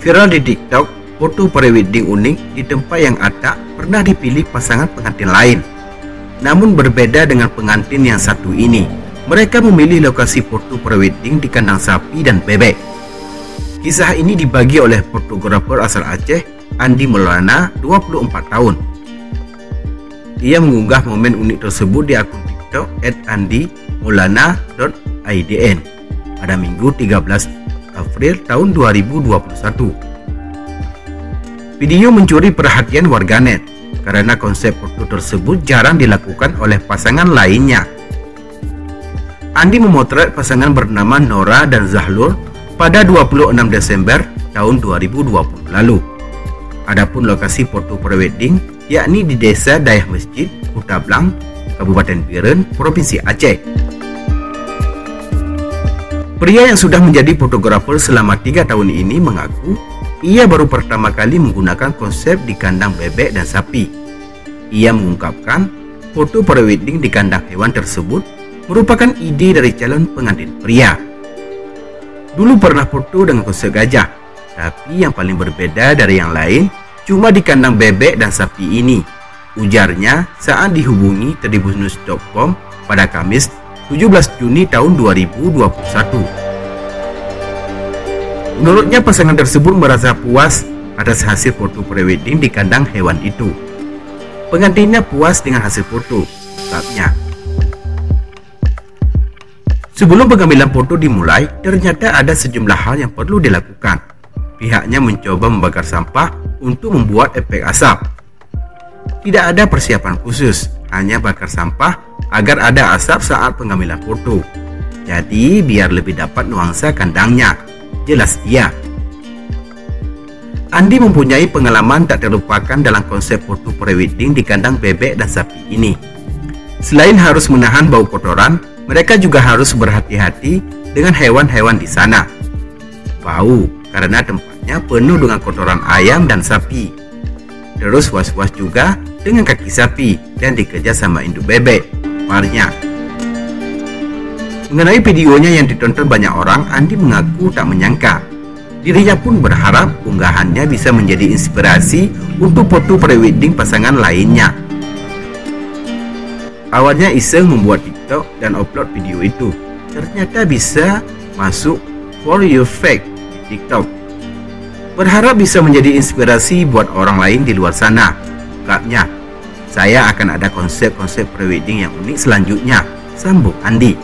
Viral di TikTok, foto prewedding unik di tempat yang ada pernah dipilih pasangan pengantin lain. Namun berbeda dengan pengantin yang satu ini. Mereka memilih lokasi foto prewedding di kandang sapi dan bebek. Kisah ini dibagi oleh fotografer asal Aceh, Andi Maulana, 24 tahun. Ia mengunggah momen unik tersebut di akun TikTok @andimaulana.idn pada Minggu 13 April tahun 2021. Video mencuri perhatian warganet karena konsep foto tersebut jarang dilakukan oleh pasangan lainnya. Andi memotret pasangan bernama Nora dan Zahlur pada 26 Desember tahun 2020 lalu. Adapun lokasi foto prewedding yakni di Desa Dayah Masjid, Kota Blang, Kabupaten Biren, Provinsi Aceh. Pria yang sudah menjadi fotografer selama 3 tahun ini mengaku ia baru pertama kali menggunakan konsep di kandang bebek dan sapi. Ia mengungkapkan foto prewedding di kandang hewan tersebut merupakan ide dari calon pengantin pria. Dulu pernah foto dengan konsep gajah, tapi yang paling berbeda dari yang lain cuma di kandang bebek dan sapi ini, ujarnya saat dihubungi tribunnews.com pada Kamis 17 Juni tahun 2021. Menurutnya pasangan tersebut merasa puas atas hasil foto prewedding di kandang hewan itu. Pengantinnya puas dengan hasil foto, ucapnya. Sebelum pengambilan foto dimulai, ternyata ada sejumlah hal yang perlu dilakukan. Pihaknya mencoba membakar sampah untuk membuat efek asap. Tidak ada persiapan khusus, hanya bakar sampah agar ada asap saat pengambilan foto. Jadi biar lebih dapat nuansa kandangnya, jelas dia. Andi mempunyai pengalaman tak terlupakan dalam konsep foto prewedding di kandang bebek dan sapi ini. Selain harus menahan bau kotoran, mereka juga harus berhati-hati dengan hewan-hewan di sana. Bau karena tempatnya penuh dengan kotoran ayam dan sapi. Terus was-was juga dengan kaki sapi dan dikejar sama induk bebek, paparnya. Mengenai videonya yang ditonton banyak orang, Andi mengaku tak menyangka. Dirinya pun berharap unggahannya bisa menjadi inspirasi untuk foto prewedding pasangan lainnya. Awalnya iseng membuat TikTok dan upload video itu. Ternyata bisa masuk For You Fake di TikTok. Berharap bisa menjadi inspirasi buat orang lain di luar sana, ungkapnya. Saya akan ada konsep-konsep prewedding yang unik selanjutnya, sambung Andi.